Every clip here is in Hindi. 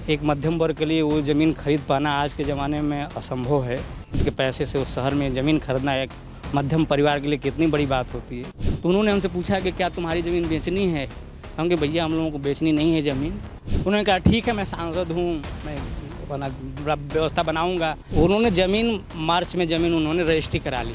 एक मध्यम वर्ग के लिए वो ज़मीन खरीद पाना आज के ज़माने में असंभव है। उनके पैसे से उस शहर में ज़मीन खरीदना एक मध्यम परिवार के लिए कितनी बड़ी बात होती है। तो उन्होंने हमसे पूछा कि क्या तुम्हारी ज़मीन बेचनी है। हम कहे भैया हम लोगों को बेचनी नहीं है ज़मीन। उन्होंने कहा ठीक है, मैं सांसद हूँ, मैं अपना व्यवस्था बनाऊँगा। उन्होंने ज़मीन मार्च में ज़मीन उन्होंने रजिस्ट्री करा ली।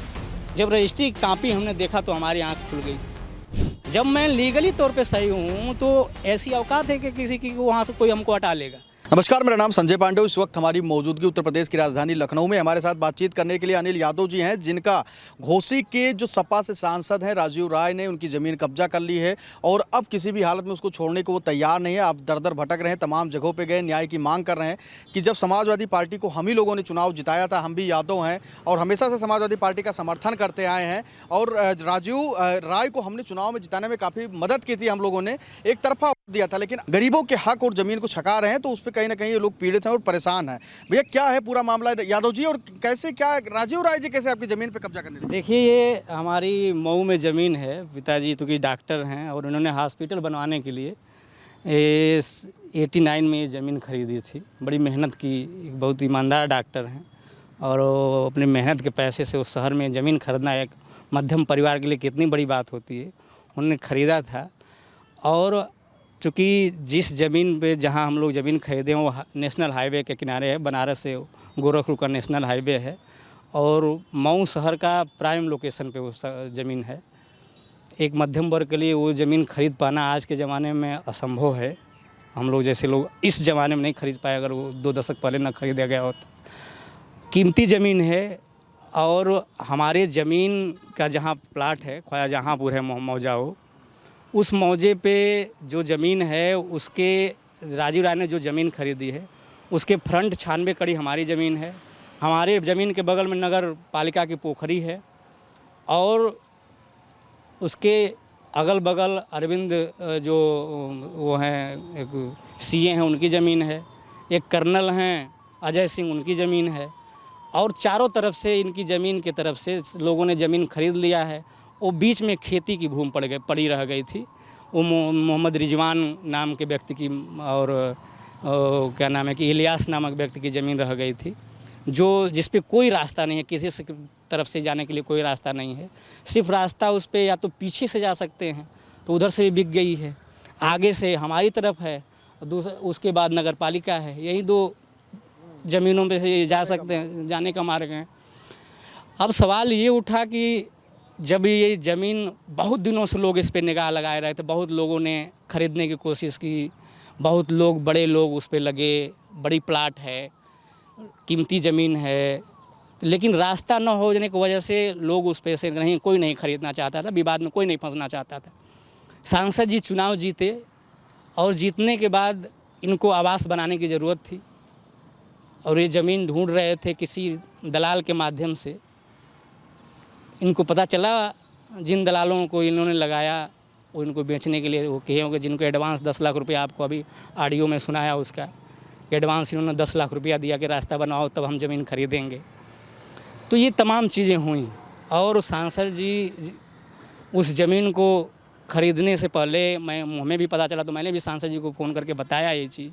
जब रजिस्ट्री कापी हमने देखा तो हमारी आँख खुल गई। जब मैं लीगली तौर पे सही हूँ तो ऐसी औकात है कि किसी की वहाँ से कोई हमको हटा लेगा। नमस्कार, मेरा नाम संजय पांडे। इस वक्त हमारी मौजूदगी उत्तर प्रदेश की राजधानी लखनऊ में। हमारे साथ बातचीत करने के लिए अनिल यादव जी हैं, जिनका घोसी के जो सपा से सांसद हैं राजीव राय ने उनकी ज़मीन कब्जा कर ली है और अब किसी भी हालत में उसको छोड़ने को वो तैयार नहीं है। अब दर दर भटक रहे हैं, तमाम जगहों पे गए, न्याय की मांग कर रहे हैं कि जब समाजवादी पार्टी को हम ही लोगों ने चुनाव जिताया था, हम भी यादव हैं और हमेशा से समाजवादी पार्टी का समर्थन करते आए हैं और राजीव राय को हमने चुनाव में जिताने में काफ़ी मदद की थी। हम लोगों ने एक तरफा दिया था, लेकिन गरीबों के हक और ज़मीन को छका रहे हैं तो उस पर कहीं ना कहीं ये लोग पीड़ित हैं और परेशान हैं। भैया क्या है पूरा मामला यादव जी, और कैसे क्या राजीव राय जी कैसे आपकी ज़मीन पे कब्जा करने लगे? देखिए, ये हमारी मऊ में ज़मीन है। पिताजी तो की डॉक्टर हैं और उन्होंने हॉस्पिटल बनवाने के लिए 89 में ये ज़मीन खरीदी थी। बड़ी मेहनत की, एक बहुत ईमानदार डॉक्टर हैं और वो अपनी मेहनत के पैसे से उस शहर में ज़मीन खरीदना एक मध्यम परिवार के लिए कितनी बड़ी बात होती है। उन्होंने ख़रीदा था और चूँकि जिस ज़मीन पे जहाँ हम लोग ज़मीन खरीदे वो नेशनल हाईवे के किनारे है, बनारस से गोरखपुर का नेशनल हाईवे है और मऊ शहर का प्राइम लोकेशन पे वो ज़मीन है। एक मध्यम वर्ग के लिए वो ज़मीन खरीद पाना आज के ज़माने में असंभव है। हम लोग जैसे लोग इस ज़माने में नहीं खरीद पाए, अगर वो 2 दशक पहले ना खरीदा गया होता। कीमती ज़मीन है और हमारे ज़मीन का जहाँ प्लाट है ख्वाजा जहाँपुर है मौजा हो, उस मौजे पे जो ज़मीन है उसके राजीव राय ने जो ज़मीन खरीदी है उसके फ्रंट 96 कड़ी हमारी ज़मीन है। हमारे ज़मीन के बगल में नगर पालिका की पोखरी है और उसके अगल बगल अरविंद जो वो हैं एक सीए हैं उनकी ज़मीन है, एक कर्नल हैं अजय सिंह उनकी ज़मीन है और चारों तरफ से इनकी ज़मीन की तरफ से लोगों ने ज़मीन खरीद लिया है। वो बीच में खेती की भूमि पड़ी रह गई थी। वो मोहम्मद रिजवान नाम के व्यक्ति की और क्या नाम है कि इलियास नामक व्यक्ति की ज़मीन रह गई थी, जो जिस पे कोई रास्ता नहीं है, किसी से तरफ से जाने के लिए कोई रास्ता नहीं है। सिर्फ रास्ता उस पे या तो पीछे से जा सकते हैं तो उधर से भी बिक गई है, आगे से हमारी तरफ है, उसके बाद नगर पालिका है। यही 2 ज़मीनों पे से जा सकते हैं, जाने का मार्ग है। अब सवाल ये उठा कि जब ये ज़मीन बहुत दिनों से लोग इस पे निगाह लगाए रहे थे, बहुत लोगों ने ख़रीदने की कोशिश की, बहुत लोग बड़े लोग उस पे लगे, बड़ी प्लाट है, कीमती ज़मीन है, लेकिन रास्ता न होने की वजह से लोग उस पे से कोई नहीं ख़रीदना चाहता था, विवाद में कोई नहीं फंसना चाहता था। सांसद जी चुनाव जीते और जीतने के बाद इनको आवास बनाने की ज़रूरत थी और ये ज़मीन ढूंढ रहे थे किसी दलाल के माध्यम से। इनको पता चला, जिन दलालों को इन्होंने लगाया वो इनको बेचने के लिए वो कहे होंगे, जिनको एडवांस 10 लाख रुपया आपको अभी ऑडियो में सुनाया उसका एडवांस इन्होंने 10 लाख रुपया दिया कि रास्ता बनाओ तब हम ज़मीन खरीदेंगे। तो ये तमाम चीज़ें हुई और सांसद जी उस ज़मीन को ख़रीदने से पहले हमें भी पता चला तो मैंने भी सांसद जी को फ़ोन करके बताया ये चीज़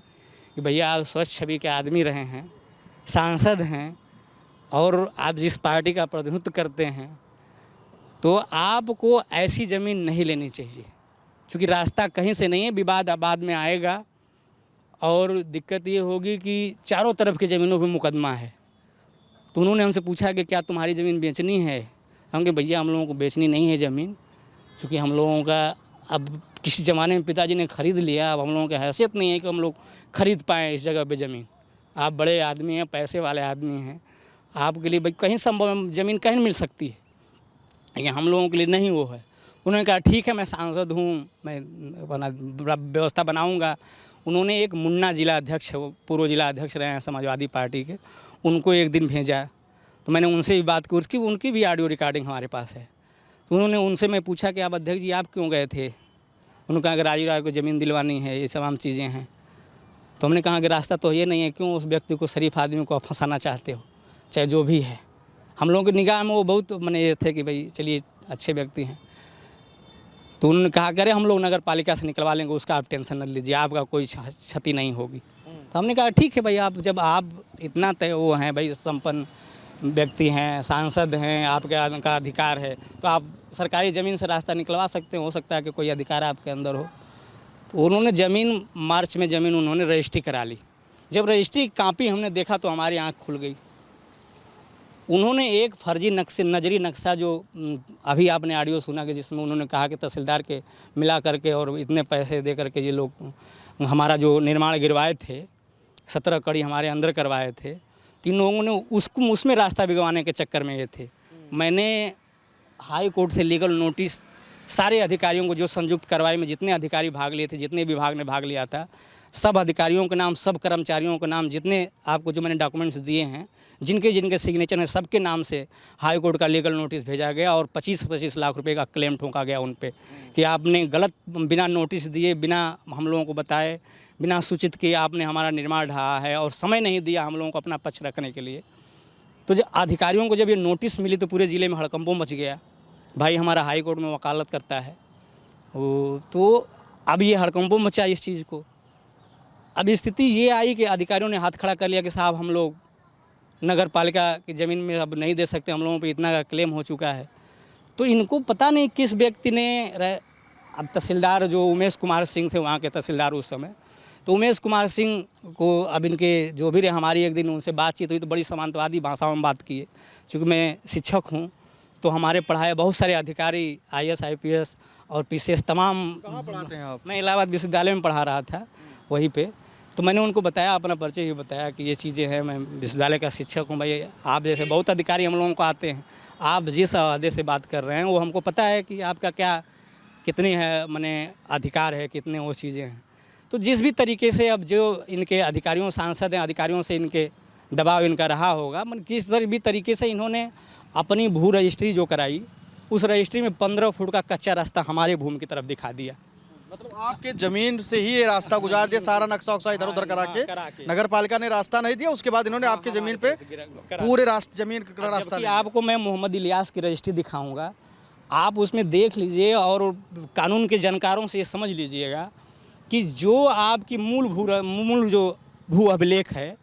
कि भैया आप स्वच्छ छवि के आदमी रहे हैं, सांसद हैं और आप जिस पार्टी का प्रतिनिधित्व करते हैं तो आपको ऐसी ज़मीन नहीं लेनी चाहिए, क्योंकि रास्ता कहीं से नहीं है, विवाद बाद में आएगा और दिक्कत ये होगी कि चारों तरफ की ज़मीनों पे मुकदमा है। तो उन्होंने हमसे पूछा कि क्या तुम्हारी ज़मीन बेचनी है। हम कहे भैया हम लोगों को बेचनी नहीं है ज़मीन, क्योंकि हम लोगों का अब किसी ज़माने में पिताजी ने ख़रीद लिया, अब हम लोगों की हैसियत नहीं है कि हम लोग ख़रीद पाएँ इस जगह पर ज़मीन। आप बड़े आदमी हैं, पैसे वाले आदमी हैं, आपके लिए भाई कहीं संभव ज़मीन कहीं मिल सकती है, लेकिन हम लोगों के लिए नहीं वो है। उन्होंने कहा ठीक है, मैं सांसद हूँ, मैं अपना व्यवस्था बनाऊँगा। उन्होंने एक मुन्ना जिला अध्यक्ष है, वो पूर्व जिला अध्यक्ष रहे हैं समाजवादी पार्टी के, उनको एक दिन भेजा तो मैंने उनसे भी बात की, उनकी भी ऑडियो रिकॉर्डिंग हमारे पास है। तो उन्होंने उनसे मैं पूछा कि आप अध्यक्ष जी आप क्यों गए थे। उन्होंने कहा कि राजीव राय को ज़मीन दिलवानी है, ये तमाम चीज़ें हैं। तो हमने कहा कि रास्ता तो ये नहीं है, क्यों उस व्यक्ति को, शरीफ आदमी को फंसाना चाहते हो, चाहे जो भी है। हम लोगों की निगाह में वो बहुत मैंने ये थे कि भाई चलिए अच्छे व्यक्ति हैं। तो उन्होंने कहा करे हम लोग नगर पालिका से निकलवा लेंगे, उसका आप टेंशन न लीजिए, आपका कोई क्षति नहीं होगी। तो हमने कहा ठीक है भाई, आप जब आप इतना तय वो हैं भाई, संपन्न व्यक्ति हैं, सांसद हैं, आपके का अधिकार है, तो आप सरकारी ज़मीन से रास्ता निकलवा सकते हैं। हो सकता है कि कोई अधिकार आपके अंदर हो। तो उन्होंने ज़मीन, मार्च में ज़मीन उन्होंने रजिस्ट्री करा ली। जब रजिस्ट्री की कापी हमने देखा तो हमारी आँख खुल गई। उन्होंने एक फर्जी नजरी नक्शा, जो अभी आपने ऑडियो सुना कि जिसमें उन्होंने कहा कि तहसीलदार के मिला करके और इतने पैसे दे करके ये लोग हमारा जो निर्माण गिरवाए थे, 17 कड़ी हमारे अंदर करवाए थे, तो इन लोगों ने उसमें रास्ता बिगवाने के चक्कर में ये थे। मैंने हाई कोर्ट से लीगल नोटिस सारे अधिकारियों को, जो संयुक्त कार्रवाई में जितने अधिकारी भाग लिए थे, जितने विभाग ने भाग लिया था, सब अधिकारियों के नाम, सब कर्मचारियों के नाम, जितने आपको जो मैंने डॉक्यूमेंट्स दिए हैं, जिनके जिनके सिग्नेचर हैं, सबके नाम से हाई कोर्ट का लीगल नोटिस भेजा गया और 25-25 लाख रुपए का क्लेम ठोका गया उन पे कि आपने गलत, बिना नोटिस दिए, बिना हम लोगों को बताए, बिना सूचित किए आपने हमारा निर्माण ढहा है और समय नहीं दिया हम लोगों को अपना पक्ष रखने के लिए। तो जब अधिकारियों को जब ये नोटिस मिली तो पूरे ज़िले में हड़कंपों मच गया। भाई हमारा हाई कोर्ट में वकालत करता है वो, तो अब ये हड़कंपों मचा इस चीज़ को। अब स्थिति ये आई कि अधिकारियों ने हाथ खड़ा कर लिया कि साहब हम लोग नगर पालिका की ज़मीन में अब नहीं दे सकते, हम लोगों पे इतना का क्लेम हो चुका है। तो इनको पता नहीं किस व्यक्ति ने, अब तहसीलदार जो उमेश कुमार सिंह थे वहाँ के तहसीलदार उस समय, तो उमेश कुमार सिंह को अब इनके जो भी रहे, हमारी एक दिन उनसे बातचीत हुई तो बड़ी समांतवादी भाषाओं में बात की है। चूँकि मैं शिक्षक हूँ तो हमारे पढ़ाए बहुत सारे अधिकारी IAS IPS और PCS तमाम। कहाँ पढ़ाते हैं आप? मैं इलाहाबाद विश्वविद्यालय में पढ़ा रहा था वहीं पे। तो मैंने उनको बताया, अपना परिचय ही बताया कि ये चीज़ें हैं, मैं विश्वविद्यालय का शिक्षक हूँ। भाई आप जैसे बहुत अधिकारी हम लोगों को आते हैं, आप जिस अहदे से बात कर रहे हैं वो हमको पता है कि आपका क्या, कितनी है मैंने अधिकार है, कितने वो चीज़ें हैं। तो जिस भी तरीके से अब जो इनके अधिकारियों, सांसद हैं, अधिकारियों से इनके दबाव इनका रहा होगा, मतलब किस भी तरीके से इन्होंने अपनी भू रजिस्ट्री जो कराई, उस रजिस्ट्री में 15 फुट का कच्चा रास्ता हमारे भूमि की तरफ दिखा दिया। मतलब आपके ज़मीन से ही ये रास्ता गुजार दिया, सारा नक्शा उक्सा इधर उधर करा के नगर पालिका ने रास्ता नहीं दिया, उसके बाद इन्होंने आपकी ज़मीन पे पूरे ज़मीन का रास्ता। आपको मैं मोहम्मद इलियास की रजिस्ट्री दिखाऊंगा, आप उसमें देख लीजिए और कानून के जानकारों से ये समझ लीजिएगा कि जो आपकी मूल जो भू अभिलेख है,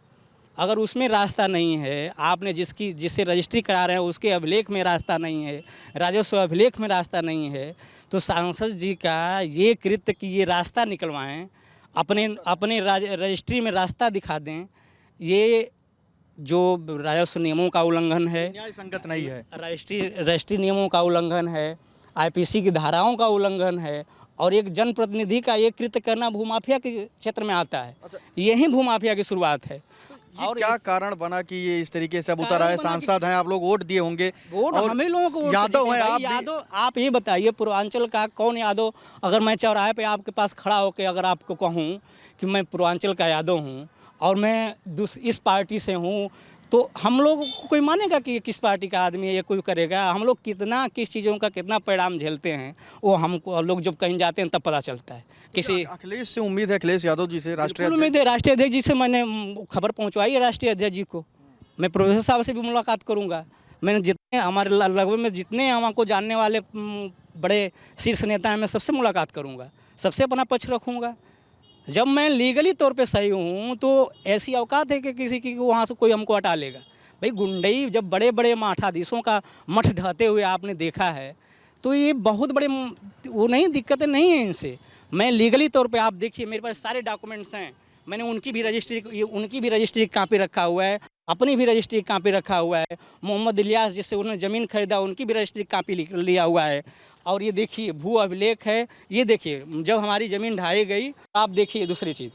अगर उसमें रास्ता नहीं है, आपने जिससे रजिस्ट्री करा रहे हैं उसके अभिलेख में रास्ता नहीं है, राजस्व अभिलेख में रास्ता नहीं है, तो सांसद जी का ये कृत्य कि ये रास्ता निकलवाएं, अपने रजिस्ट्री में रास्ता दिखा दें, ये जो राजस्व नियमों का उल्लंघन है, न्याय संगत नहीं है, रजिस्ट्री नियमों का उल्लंघन है, IPC की धाराओं का उल्लंघन है, और एक जनप्रतिनिधि का ये कृत्य करना भूमाफिया के क्षेत्र में आता है। अच्छा। यही भूमाफिया की शुरुआत है। और क्या कारण बना कि ये इस तरीके से अब उतर आए? सांसद हैं आप लोग, वोट दिए होंगे, वोट हम ही लोगों को, यादव हैं आप, यादव। आप ये बताइए पूर्वांचल का कौन यादव, अगर मैं चौराहे पे आपके पास खड़ा होकर अगर आपको कहूँ कि मैं पूर्वांचल का यादव हूँ और मैं इस पार्टी से हूँ, तो हम लोग को कोई मानेगा कि ये किस पार्टी का आदमी है, ये कोई करेगा? हम लोग किस चीज़ों का कितना परिणाम झेलते हैं वो हमको लोग जब कहीं जाते हैं तब पता चलता है। किसी अखिलेश से उम्मीद है, अखिलेश यादव जी से, राष्ट्रीय उम्मीद है, राष्ट्रीय अध्यक्ष जी से मैंने खबर पहुंचवाई है। राष्ट्रीय अध्यक्ष जी को मैं प्रोफेसर साहब से भी मुलाकात करूंगा। मैंने जितने हमारे लगभग में जितने हमको जानने वाले बड़े शीर्ष नेता हैं, मैं सबसे मुलाकात करूँगा, सबसे अपना पक्ष रखूँगा। जब मैं लीगली तौर पे सही हूँ तो ऐसी औकात है कि किसी की वहाँ से कोई हमको हटा लेगा? भाई गुंडई, जब बड़े बड़े मठाधीशों का मठ ढहते हुए आपने देखा है तो ये बहुत बड़े वो नहीं, दिक्कतें नहीं हैं इनसे। मैं लीगली तौर पे, आप देखिए मेरे पास सारे डॉक्यूमेंट्स हैं, मैंने उनकी भी रजिस्ट्री की कापी रखा हुआ है, अपनी भी रजिस्ट्री की कापी रखा हुआ है। मोहम्मद इलियास जिससे उन्होंने ज़मीन खरीदा उनकी भी रजिस्ट्री की कापी लिया हुआ है। और ये देखिए भू अभिलेख है, ये देखिए जब हमारी ज़मीन ढाई गई, आप देखिए दूसरी चीज़,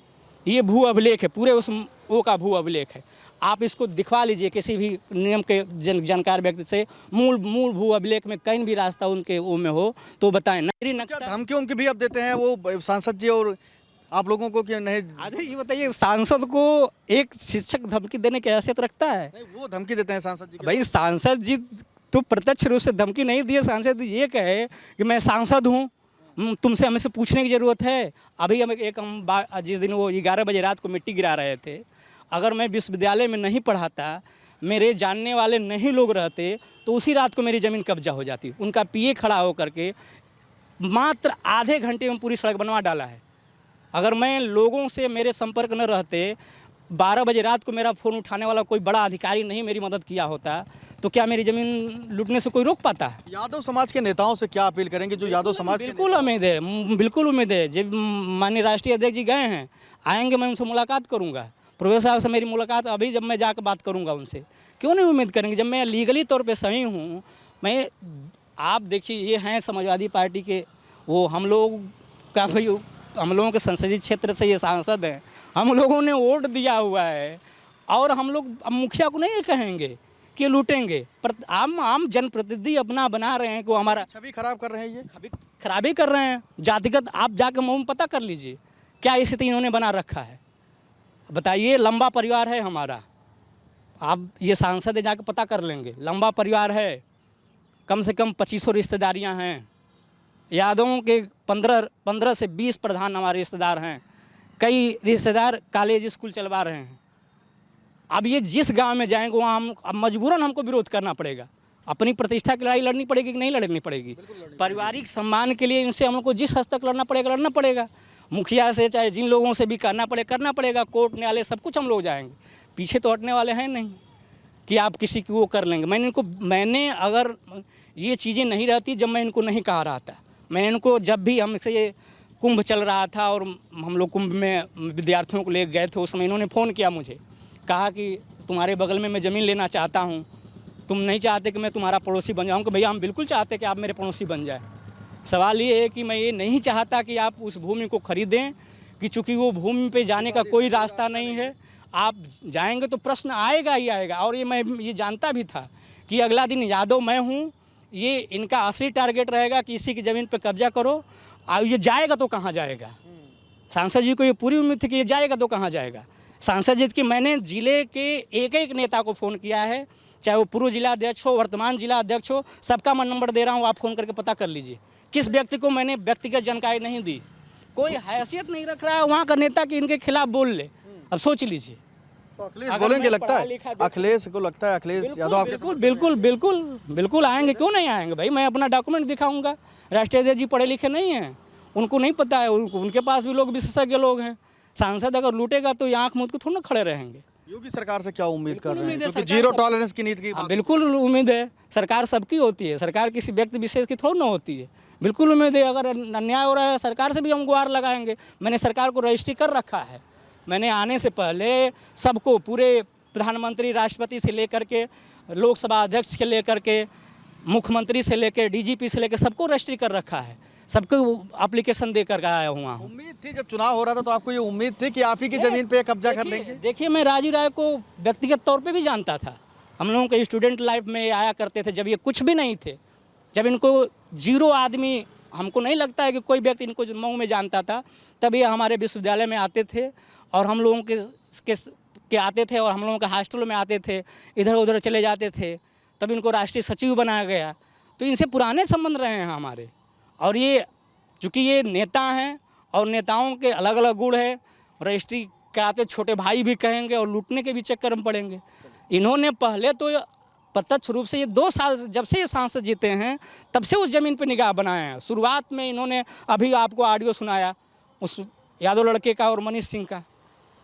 ये भू अभिलेख है, पूरे उस वो का भू अभिलेख है। आप इसको दिखवा लीजिए किसी भी नियम के जानकार व्यक्ति से, मूल भू अभिलेख में कहीं भी रास्ता उनके वो में हो तो बताएं। धमकी उनकी भी अब देते हैं वो सांसद जी और आप लोगों को कि नहीं? अच्छा ये बताइए, सांसद को एक शिक्षक धमकी देने की हैसियत रखता है? नहीं, वो धमकी देते हैं सांसद जी। भाई सांसद जी तो प्रत्यक्ष रूप से धमकी नहीं दिए, सांसद ये कहे कि मैं सांसद हूँ, तुमसे हमें से पूछने की ज़रूरत है। अभी हम जिस दिन वो 11 बजे रात को मिट्टी गिरा रहे थे, अगर मैं विश्वविद्यालय में नहीं पढ़ाता, मेरे जानने वाले नहीं लोग रहते, तो उसी रात को मेरी ज़मीन कब्जा हो जाती। उनका PA खड़ा होकर के मात्र आधे घंटे में पूरी सड़क बनवा डाला है। अगर मैं लोगों से मेरे संपर्क न रहते, 12 बजे रात को मेरा फ़ोन उठाने वाला कोई बड़ा अधिकारी नहीं मेरी मदद किया होता तो क्या मेरी ज़मीन लूटने से कोई रोक पाता है? यादव समाज के नेताओं से क्या अपील करेंगे जो यादव समाज के बिल्कुल उम्मीद है, बिल्कुल उम्मीद है। जब माननीय राष्ट्रीय अध्यक्ष जी गए हैं, आएंगे, मैं उनसे मुलाकात करूंगा। प्रोफेसर साहब से मेरी मुलाकात अभी जब मैं जाकर बात करूंगा उनसे, क्यों नहीं उम्मीद करेंगे जब मैं लीगली तौर पे सही हूँ। मैं आप देखिए ये हैं समाजवादी पार्टी के, वो हम लोग का भाई हम लोगों के संसदीय क्षेत्र से ये सांसद हैं, हम लोगों ने वोट दिया हुआ है और हम लोग अब मुखिया को नहीं कहेंगे कि लूटेंगे, पर आम जनप्रतिनिधि अपना बना रहे हैं कि हमारा छवि खराब कर रहे हैं, ये छवि खराबी कर रहे हैं। जातिगत आप जाकर मुँह में पता कर लीजिए क्या स्थिति इन्होंने बना रखा है। बताइए, लंबा परिवार है हमारा, आप ये सांसद है जाकर पता कर लेंगे, लंबा परिवार है, कम से कम 2500 रिश्तेदारियां हैं। यादवों के 15 से 20 प्रधान हमारे रिश्तेदार हैं, कई रिश्तेदार कॉलेज स्कूल चलवा रहे हैं। अब ये जिस गांव में जाएंगे वहाँ हम अब मजबूरन हमको विरोध करना पड़ेगा। अपनी प्रतिष्ठा की लड़ाई लड़नी पड़ेगी कि नहीं लड़नी पड़ेगी? पारिवारिक सम्मान के लिए इनसे हम लोग को जिस हद तक लड़ना पड़ेगा। मुखिया से चाहे जिन लोगों से भी करना पड़ेगा। कोर्ट न्यायालय सब कुछ हम लोग जाएंगे, पीछे तो हटने वाले हैं नहीं कि आप किसी की वो कर लेंगे। मैंने अगर ये चीज़ें नहीं रहती, जब मैं इनको नहीं कहा रहा था, मैं इनको जब भी हमसे ये कुंभ चल रहा था और हम लोग कुंभ में विद्यार्थियों को ले गए थे, उस समय इन्होंने फ़ोन किया मुझे, कहा कि तुम्हारे बगल में मैं ज़मीन लेना चाहता हूँ, तुम नहीं चाहते कि मैं तुम्हारा पड़ोसी बन जाऊँ? कि भैया हम बिल्कुल चाहते कि आप मेरे पड़ोसी बन जाए। सवाल ये है कि मैं ये नहीं चाहता कि आप उस भूमि को खरीदें, कि चूँकि वो भूमि पे जाने का कोई रास्ता नहीं है। आप जाएंगे तो प्रश्न आएगा ही आएगा। और ये मैं ये जानता भी था कि अगला दिन यादव मैं हूँ, ये इनका असली टारगेट रहेगा कि इसी की ज़मीन पे कब्जा करो। और ये जाएगा तो कहाँ जाएगा? सांसद जी को ये पूरी उम्मीद थी कि ये जाएगा तो कहाँ जाएगा। सांसद जी की मैंने ज़िले के एक नेता को फ़ोन किया है, चाहे वो पूर्व जिला अध्यक्ष हो, वर्तमान जिला अध्यक्ष हो, सबका मैं नंबर दे रहा हूँ, आप फ़ोन करके पता कर लीजिए। किस व्यक्ति को मैंने व्यक्तिगत जानकारी नहीं दी, कोई हैसियत नहीं रख रहा है वहाँ का नेता कि इनके खिलाफ बोल ले। अब सोच लीजिए, तो अखिलेश बोलेंगे, लगता है अखिलेश को, लगता है अखिलेश यादव आपके बिल्कुल आएंगे, क्यों नहीं आएंगे भाई? मैं अपना डॉक्यूमेंट दिखाऊंगा। राष्ट्रीय अध्यक्ष जी पढ़े लिखे नहीं हैं, उनको नहीं पता है, उनके पास भी लोग विशेषज्ञ लोग हैं। सांसद अगर लूटेगा तो आँख मूंद के थोड़ा ना खड़े रहेंगे। योगी सरकार से क्या उम्मीद कर रहे हैं, क्योंकि जीरो टॉलरेंस की नीति की बिल्कुल उम्मीद है। सरकार सबकी होती है, सरकार किसी व्यक्ति विशेष की थोड़ी ना होती है। बिल्कुल उम्मीद है, अगर अन्याय हो रहा है सरकार से भी हम गुहार लगाएंगे। मैंने सरकार को रजिस्ट्री कर रखा है। मैंने आने से पहले सबको, पूरे प्रधानमंत्री, राष्ट्रपति से लेकर के लोकसभा अध्यक्ष से लेकर के मुख्यमंत्री से लेकर डीजीपी से लेकर सबको रजिस्ट्री कर रखा है, सबको एप्लीकेशन दे कर आया हुआ हूँ। उम्मीद थी जब चुनाव हो रहा था तो आपको ये उम्मीद थी कि आप ही की ज़मीन पे कब्जा कर लेंगे? देखिए, मैं राजीव राय को व्यक्तिगत तौर पे भी जानता था। हम लोगों के स्टूडेंट लाइफ में आया करते थे, जब ये कुछ भी नहीं थे, जब इनको जीरो आदमी, हमको नहीं लगता है कि कोई व्यक्ति इनको मऊ में जानता था, तब ये हमारे विश्वविद्यालय में आते थे और हम लोगों के आते थे और हम लोगों के हॉस्टलों में आते थे, इधर उधर चले जाते थे। तब इनको राष्ट्रीय सचिव बनाया गया। तो इनसे पुराने संबंध रहे हैं हमारे। और ये चूँकि ये नेता हैं और नेताओं के अलग अलग गुण है, रजिस्ट्री कराते छोटे भाई भी कहेंगे और लूटने के भी चक्कर में पड़ेंगे। इन्होंने पहले तो प्रत्यक्ष रूप से ये 2 साल जब से ये सांसद जीते हैं तब से उस ज़मीन पर निगाह बनाए हैं। शुरुआत में इन्होंने, अभी आपको ऑडियो सुनाया उस यादव लड़के का और मनीष सिंह का,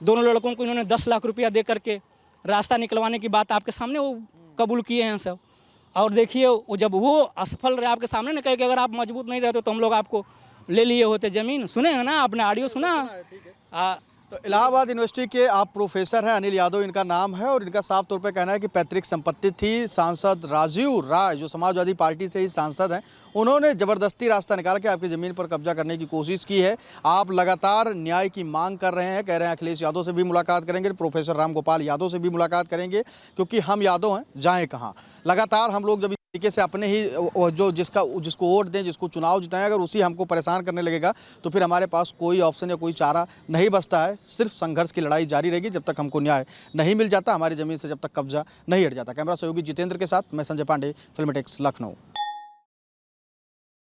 दोनों लड़कों को इन्होंने 10 लाख रुपया दे करके रास्ता निकलवाने की बात आपके सामने वो कबूल किए हैं सब। और देखिए, वो जब वो असफल रहे आपके सामने न कहे कि अगर आप मजबूत नहीं रहते तो हम लोग आपको ले लिए होते ज़मीन। सुने हैं ना आपने, ऑडियो सुना? तो इलाहाबाद यूनिवर्सिटी के आप प्रोफेसर हैं, अनिल यादव इनका नाम है, और इनका साफ तौर पे कहना है कि पैतृक संपत्ति थी। सांसद राजीव राय जो समाजवादी पार्टी से ही सांसद हैं, उन्होंने ज़बरदस्ती रास्ता निकाल के आपकी ज़मीन पर कब्जा करने की कोशिश की है। आप लगातार न्याय की मांग कर रहे हैं, कह रहे हैं अखिलेश यादव से भी मुलाकात करेंगे, प्रोफेसर राम गोपाल यादव से भी मुलाकात करेंगे, क्योंकि हम यादव हैं, जाएँ कहाँ। लगातार हम लोग जब तरीके से अपने ही जो जिसको वोट दें, जिसको चुनाव जिताएं, अगर उसी हमको परेशान करने लगेगा तो फिर हमारे पास कोई ऑप्शन या कोई चारा नहीं बचता है। सिर्फ संघर्ष की लड़ाई जारी रहेगी जब तक हमको न्याय नहीं मिल जाता, हमारी ज़मीन से जब तक कब्जा नहीं हट जाता। कैमरा सहयोगी जितेंद्र के साथ मैं संजय पांडे, फिल्म टेक्स, लखनऊ।